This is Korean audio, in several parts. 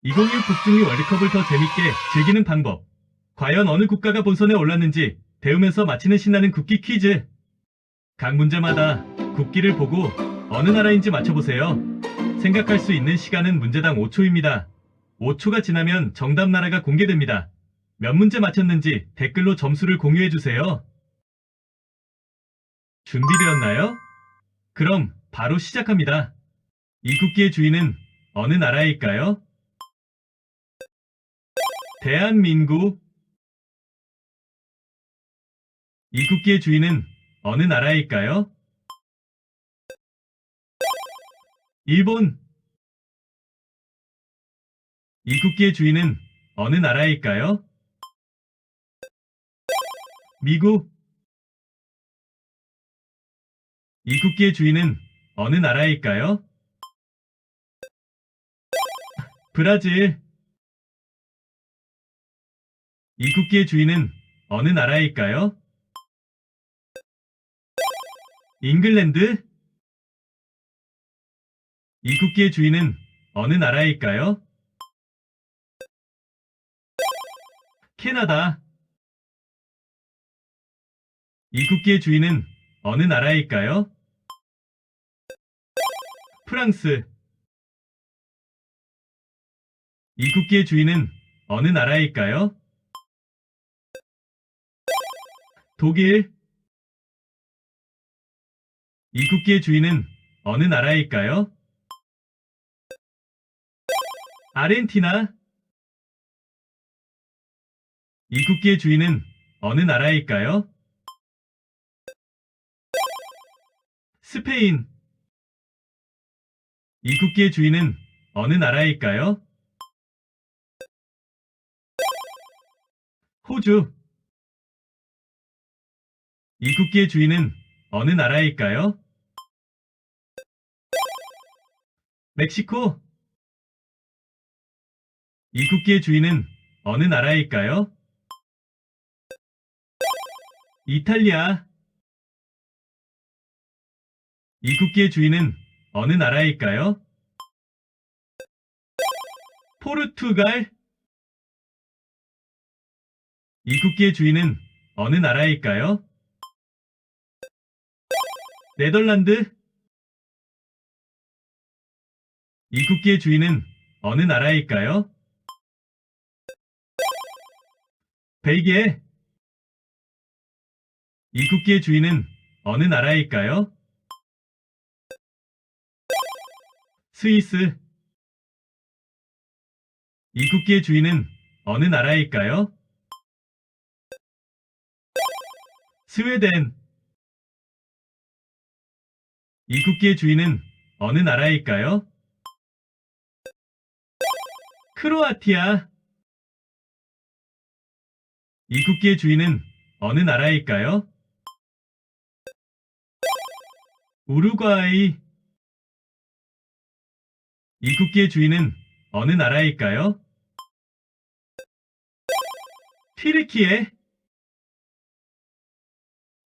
2026 북중미 월드컵을 더 재밌게 즐기는 방법. 과연 어느 국가가 본선에 올랐는지 배우면서 맞히는 신나는 국기 퀴즈. 각 문제마다 국기를 보고 어느 나라인지 맞춰보세요. 생각할 수 있는 시간은 문제당 5초입니다. 5초가 지나면 정답 나라가 공개됩니다. 몇 문제 맞췄는지 댓글로 점수를 공유해주세요. 준비되었나요? 그럼 바로 시작합니다. 이 국기의 주인은 어느 나라일까요? 대한민국. 이 국기의 주인은 어느 나라일까요? 일본. 이 국기의 주인은 어느 나라일까요? 미국. 이 국기의 주인은 어느 나라일까요? 브라질. 이 국기의 주인은 어느 나라일까요? 잉글랜드. 이 국기의 주인은 어느 나라일까요? 캐나다. 이 국기의 주인은 어느 나라일까요? 프랑스. 이 국기의 주인은 어느 나라일까요? 독일. 이 국기의 주인은 어느 나라일까요? 아르헨티나. 이 국기의 주인은 어느 나라일까요? 스페인. 이 국기의 주인은 어느 나라일까요? 호주. 이 국기의 주인은 어느 나라일까요? 멕시코. 이 국기의 주인은 어느 나라일까요? 이탈리아. 이 국기의 주인은 어느 나라일까요? 포르투갈. 이 국기의 주인은 어느 나라일까요? 네덜란드. 이 국기의 주인은 어느 나라일까요? 벨기에. 이 국기의 주인은 어느 나라일까요? 스위스. 이 국기의 주인은 어느 나라일까요? 스웨덴. 이 국기의 주인은 어느 나라일까요? 크로아티아. 이 국기의 주인은 어느 나라일까요? 우루과이. 이 국기의 주인은 어느 나라일까요? 튀르키예.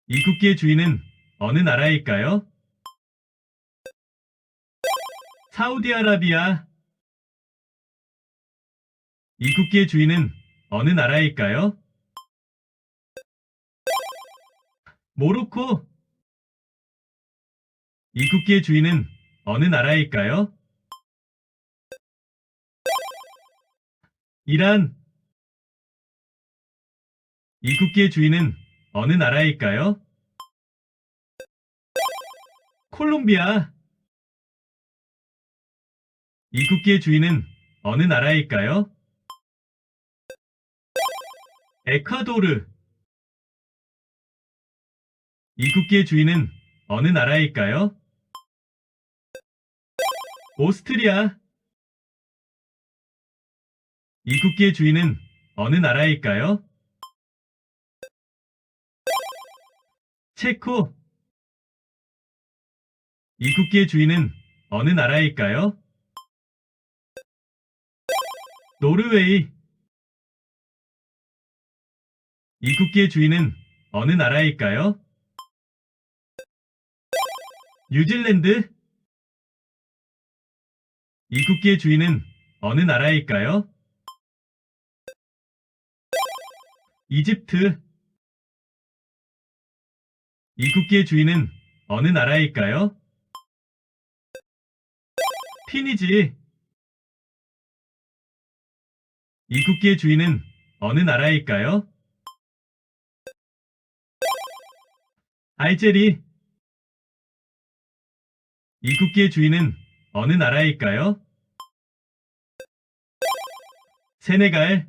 이 국기의 주인은 어느 나라일까요? 사우디아라비아. 이 국기의 주인은 어느 나라일까요? 모로코. 이 국기의 주인은 어느 나라일까요? 이란. 이 국기의 주인은 어느 나라일까요? 콜롬비아. 이 국기의 주인은 어느 나라일까요? 에콰도르. 이 국기의 주인은 어느 나라일까요? 오스트리아. 이 국기의 주인은 어느 나라일까요? 체코. 이 국기의 주인은 어느 나라일까요? 노르웨이. 이 국기의 주인은 어느 나라일까요? 뉴질랜드. 이 국기의 주인은 어느 나라일까요? 이집트. 이 국기의 주인은 어느 나라일까요? 티니지. 이 국기의 주인은 어느 나라일까요? 알제리. 이 국기의 주인은 어느 나라일까요? 세네갈.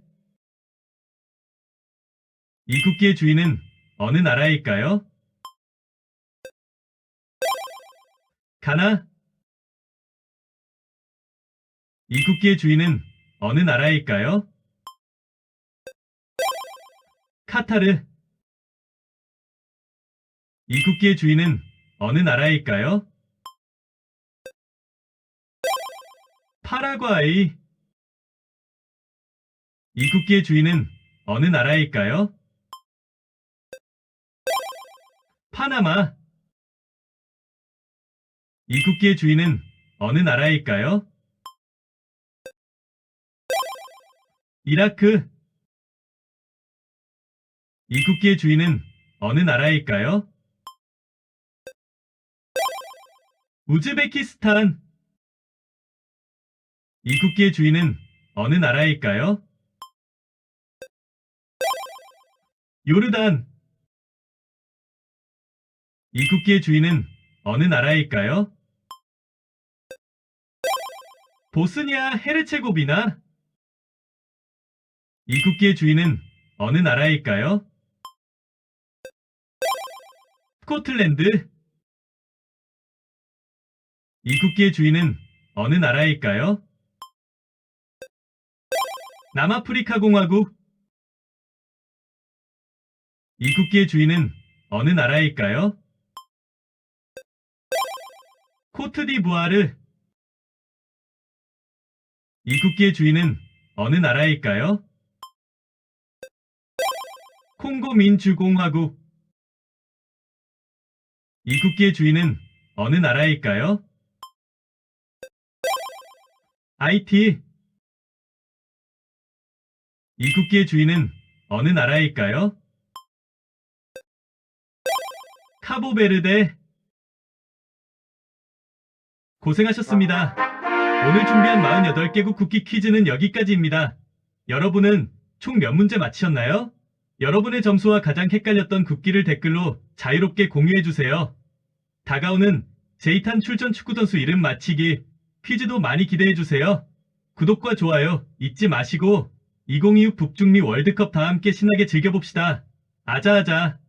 이 국기의 주인은 어느 나라일까요? 가나. 이 국기의 주인은 어느 나라일까요? 카타르. 이 국기의 주인은 어느 나라일까요? 파라과이. 이 국기의 주인은 어느 나라일까요? 파나마. 이 국기의 주인은 어느 나라일까요? 이라크. 이 국기의 주인은 어느 나라일까요? 우즈베키스탄. 이 국기의 주인은 어느 나라일까요? 요르단. 이 국기의 주인은 어느 나라일까요? 보스니아 헤르체고비나. 이 국기의 주인은 어느 나라일까요? 스코틀랜드. 이 국기의 주인은 어느 나라일까요? 남아프리카 공화국. 이 국기의 주인은 어느 나라일까요? 코트디부아르. 이 국기의 주인은 어느 나라일까요? 콩고 민주공화국. 이 국기의 주인은 어느 나라일까요? 하이티. 이 국기의 주인은 어느 나라일까요? 카보베르데. 고생하셨습니다. 오늘 준비한 48개국 국기 퀴즈는 여기까지입니다. 여러분은 총 몇 문제 맞히셨나요? 여러분의 점수와 가장 헷갈렸던 국기를 댓글로 자유롭게 공유해주세요. 다가오는 제2탄 출전 축구선수 이름 맞히기 퀴즈도 많이 기대해주세요. 구독과 좋아요 잊지 마시고 2026 북중미 월드컵 다 함께 신나게 즐겨봅시다. 아자아자.